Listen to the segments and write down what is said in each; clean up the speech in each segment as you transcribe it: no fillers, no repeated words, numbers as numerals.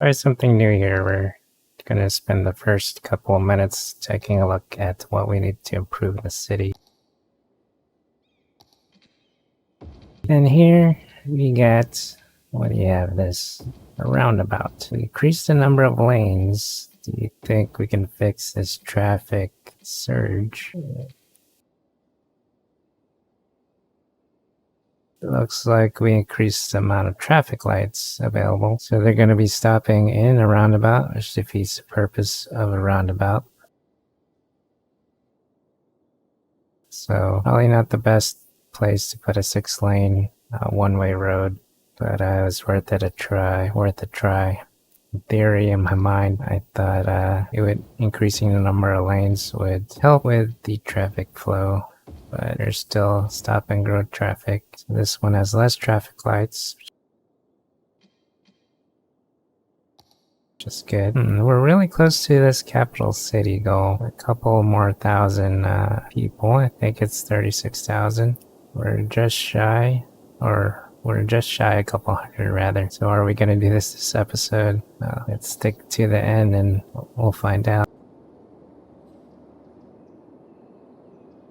try something new here. We're gonna spend the first couple of minutes taking a look at what we need to improve in the city. And here we got, what do you have this? A roundabout. We increased the number of lanes. Do you think we can fix this traffic surge? It looks like we increased the amount of traffic lights available. So they're going to be stopping in a roundabout, which defeats the purpose of a roundabout. So probably not the best place to put a 6-lane one-way road, but it was worth a try. In theory, in my mind, I thought increasing the number of lanes would help with the traffic flow, but there's still stop and go traffic. So this one has less traffic lights, which is good. We're really close to this capital city goal. A couple more thousand people. I think it's 36,000. We're just shy a couple hundred rather. So are we going to do this episode? Let's stick to the end and we'll find out.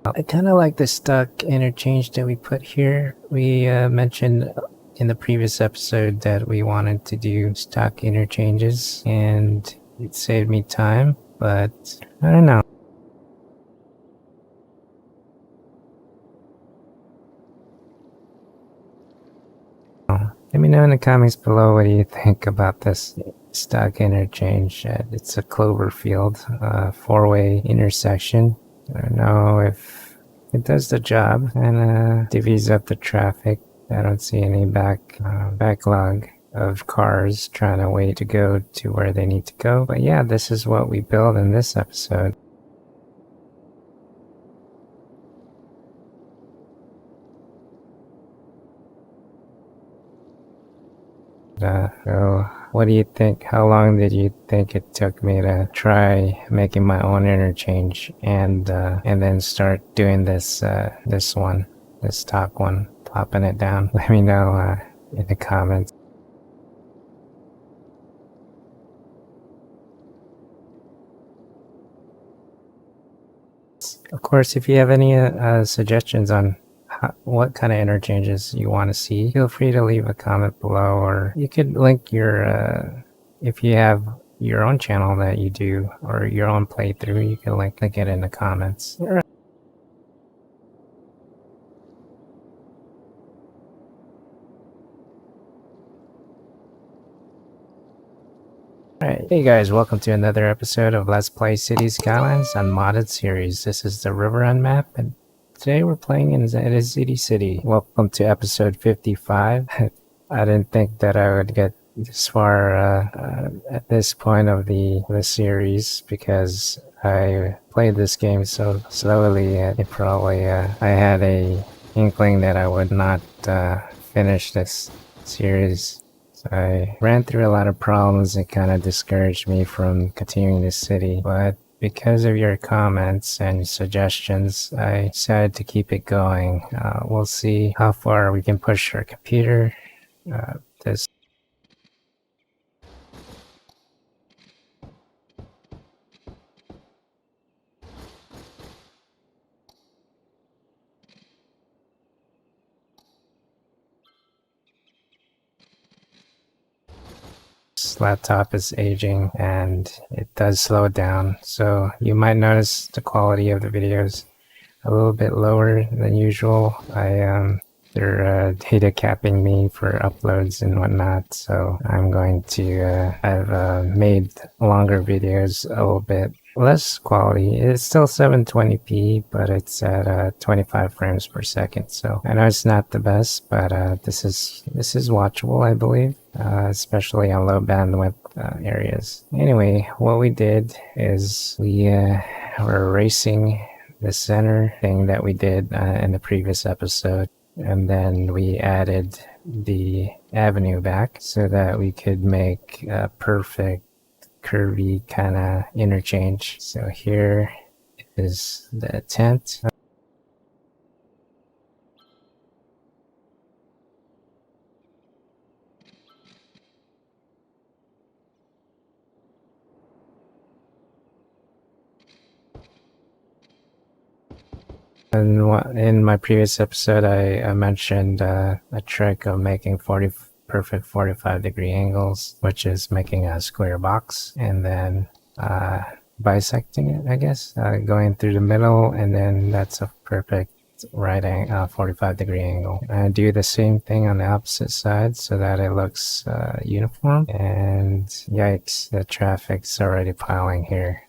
I kind of like the stock interchange that we put here. We mentioned in the previous episode that we wanted to do stock interchanges and it saved me time, but I don't know. Let me know in the comments below what do you think about this stock interchange. It's a Cloverfield 4-way intersection. I don't know if it does the job and divvies up the traffic. I don't see any backlog of cars trying to wait to go to where they need to go. But yeah, this is what we build in this episode. So what do you think? How long did you think it took me to try making my own interchange and then start doing this top one, plopping it down? Let me know in the comments. Of course, if you have any suggestions on what kind of interchanges you want to see, feel free to leave a comment below, or you could link your if you have your own channel that you do or your own playthrough, you can link it in the comments. Alright, hey guys, welcome to another episode of Let's Play Cities Skylines Unmodded series. This is the River Run map, and today we're playing in City City. Welcome to episode 55. I didn't think that I would get this far at this point of the series because I played this game so slowly. I had a inkling that I would not finish this series. So I ran through a lot of problems that kind of discouraged me from continuing this city, but because of your comments and suggestions, I decided to keep it going. We'll see how far we can push our computer. This laptop is aging and it does slow down, so you might notice the quality of the videos a little bit lower than usual. They're data capping me for uploads and whatnot, so I'm going to I've made longer videos a little bit less quality. It's still 720p, but it's at 25 frames per second. So I know it's not the best, but this is watchable, I believe, especially on low bandwidth areas. Anyway, what we did is we were erasing the center thing that we did in the previous episode, and then we added the avenue back so that we could make a perfect curvy kind of interchange. So here is the tent. And in my previous episode, I mentioned a trick of making perfect 45-degree angles, which is making a square box and then bisecting it, I guess, going through the middle, and then that's a perfect 45-degree angle. I do the same thing on the opposite side so that it looks uniform. And yikes, the traffic's already piling here.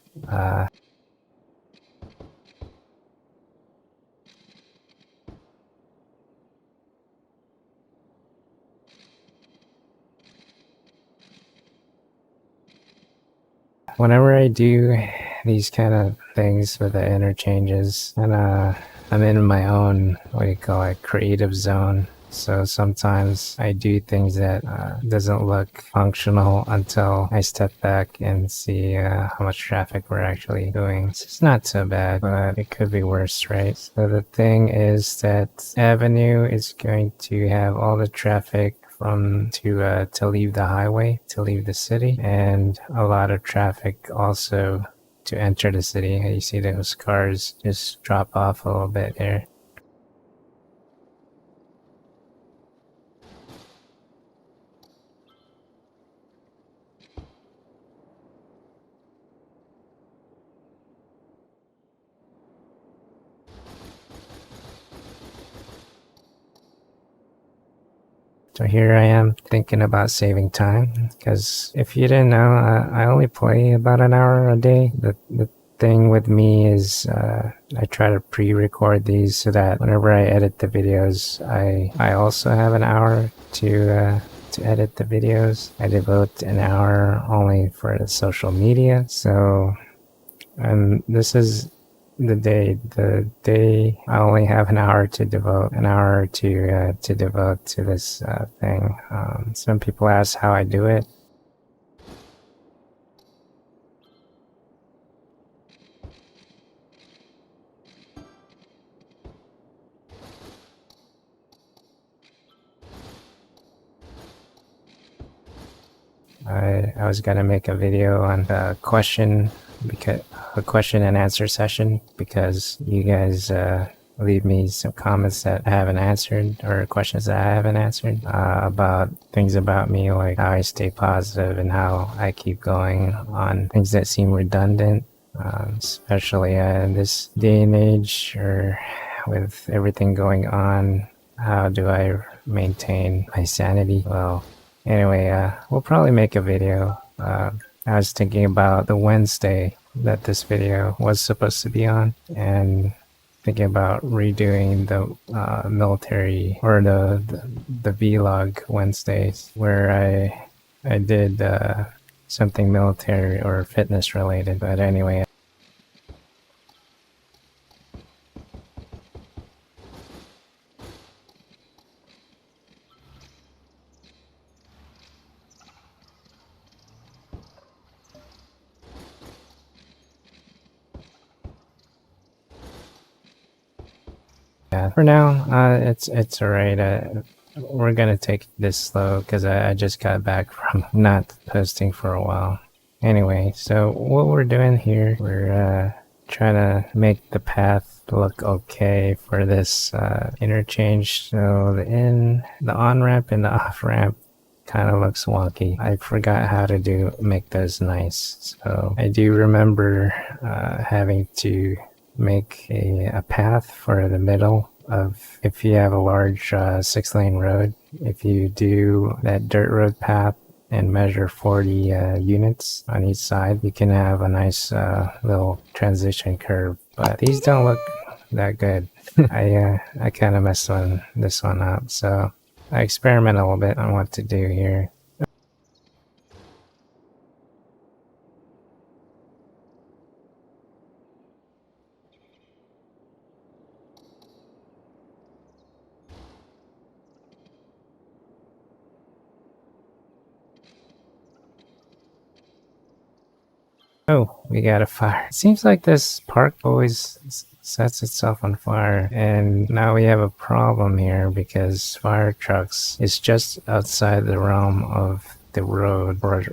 Whenever I do these kind of things with the interchanges, and I'm in my own, what do you call it, creative zone. So sometimes I do things that doesn't look functional until I step back and see how much traffic we're actually doing. It's not so bad, but it could be worse, right? So the thing is that Avenue is going to have all the traffic to leave the highway, to leave the city, and a lot of traffic also to enter the city. You see those cars just drop off a little bit there. So here I am thinking about saving time, because if you didn't know, I only play about an hour a day. The thing with me is I try to pre-record these so that whenever I edit the videos, I also have an hour to edit the videos. I devote an hour only for the social media. So this is the day I only have an hour to devote, to devote to this thing. Some people ask how I do it. I was gonna make a video on the question and answer session, because you guys leave me some comments that I haven't answered, or questions that I haven't answered, about things about me, like how I stay positive and how I keep going on things that seem redundant, especially in this day and age, or with everything going on. How do I maintain my sanity? Well, anyway, we'll probably make a video. I was thinking about the Wednesday that this video was supposed to be on, and thinking about redoing the military, or the vlog Wednesdays, where I did something military or fitness related. But anyway. Yeah, for now, it's alright. We're gonna take this slow, because I just got back from not posting for a while. Anyway, so what we're doing here, we're trying to make the path look okay for this interchange. So the on-ramp and the off-ramp kind of looks wonky. I forgot how to make those nice. So I do remember having to make a path for the middle of, if you have a large 6-lane road, if you do that dirt road path and measure 40 units on each side, you can have a nice little transition curve. But these don't look that good. I kind of messed this one up, so I experiment a little bit on what to do here. Oh, we got a fire. It seems like this park always sets itself on fire, and now we have a problem here, because fire trucks is just outside the realm of the road for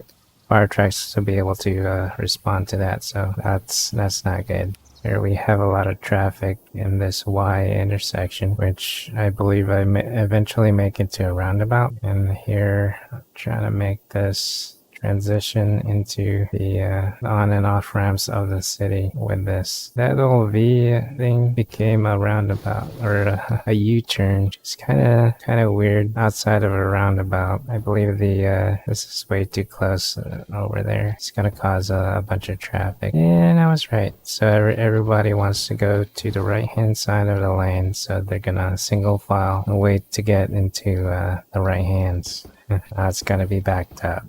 fire trucks to be able to respond to that. So that's not good. Here we have a lot of traffic in this Y intersection, which I believe I may eventually make into a roundabout. And here I'm trying to make this transition into the on and off ramps of the city with this. That little V thing became a roundabout or a U-turn. It's kind of weird outside of a roundabout. I believe this is way too close over there. It's gonna cause a bunch of traffic. And I was right. So everybody wants to go to the right hand side of the lane, so they're gonna single file and wait to get into the right hands. It's gonna be backed up.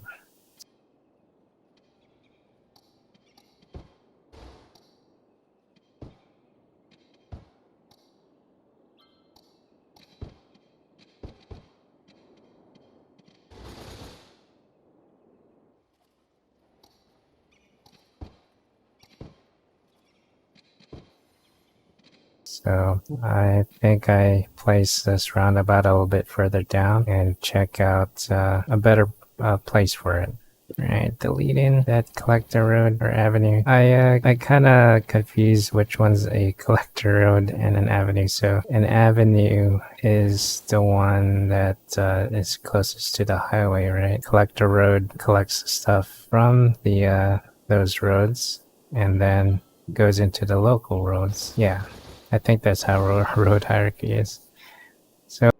So I think I place this roundabout a little bit further down and check out a better place for it. Right, deleting that collector road or avenue. I kind of confuse which one's a collector road and an avenue. So an avenue is the one that is closest to the highway, right? Collector road collects stuff from the those roads and then goes into the local roads. Yeah, I think that's how road hierarchy is. So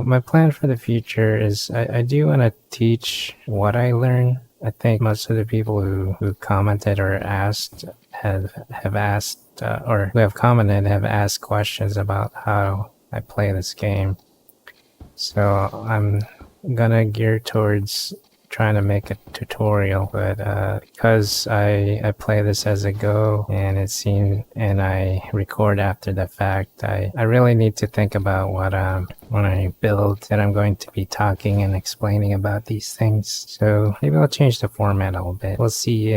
my plan for the future is I do want to teach what I learn. I think most of the people who commented or asked have asked or who have commented have asked questions about how I play this game. So I'm gonna gear towards trying to make a tutorial, but because I play this as a go and I record after the fact, I really need to think about what when I build that I'm going to be talking and explaining about these things. So maybe I'll change the format a little bit. We'll see.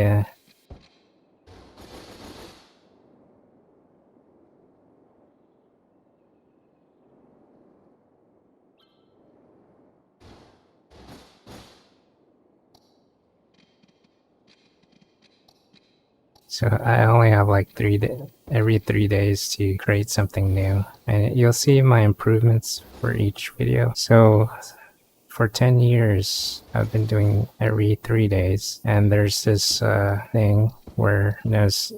So I only have like every 3 days to create something new, and you'll see my improvements for each video. So for 10 years, I've been doing every 3 days, and there's this thing where there's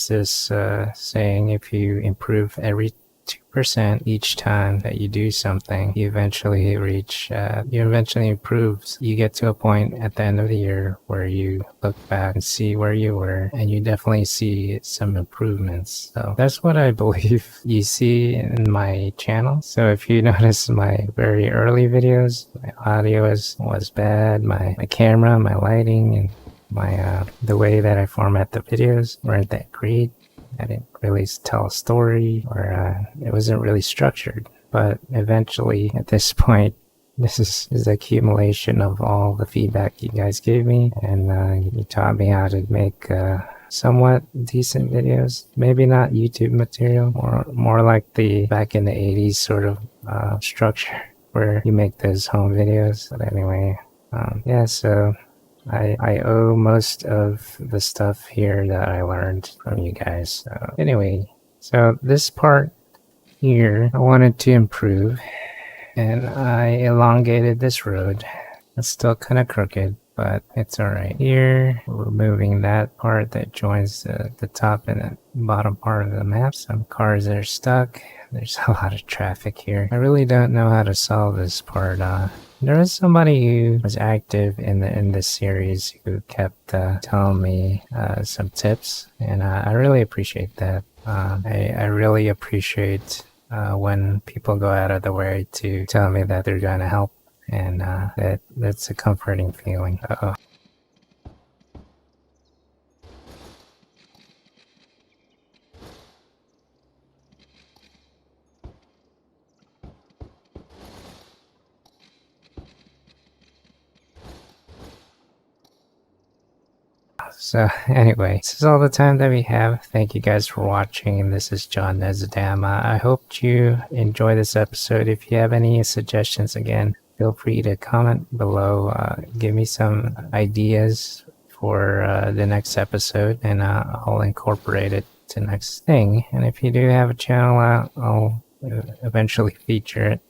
this saying, if you improve every 2% each time that you do something, you eventually improve. You get to a point at the end of the year where you look back and see where you were, and you definitely see some improvements. So that's what I believe you see in my channel. So if you notice my very early videos, my audio was bad, my camera, my lighting, and my the way that I format the videos weren't that great. I didn't really tell a story, or it wasn't really structured. But eventually, at this point, this is the accumulation of all the feedback you guys gave me, and you taught me how to make somewhat decent videos. Maybe not YouTube material, more like the back in the 80s sort of structure where you make those home videos. But anyway, yeah, so I owe most of the stuff here that I learned from you guys. So anyway, so this part here I wanted to improve, and I elongated this road. It's still kind of crooked, but it's alright. Here, we're removing that part that joins the top and the bottom part of the map. Some cars are stuck. There's a lot of traffic here. I really don't know how to solve this part. There was somebody who was active in this series who kept telling me some tips, and I really appreciate that. I really appreciate when people go out of the way to tell me that they're going to help, and that's a comforting feeling. Uh-oh. So anyway, this is all the time that we have. Thank you guys for watching, and this is John Nezodam. I hope you enjoy this episode. If you have any suggestions, again, feel free to comment below. Give me some ideas for the next episode, and I'll incorporate it to next thing. And if you do have a channel, I'll eventually feature it.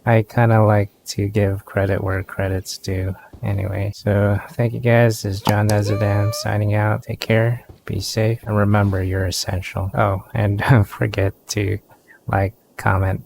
I kind of like to give credit where credit's due. Anyway, so thank you guys. This is John Nezodam signing out. Take care, be safe, and remember, you're essential. Oh, and don't forget to like, comment,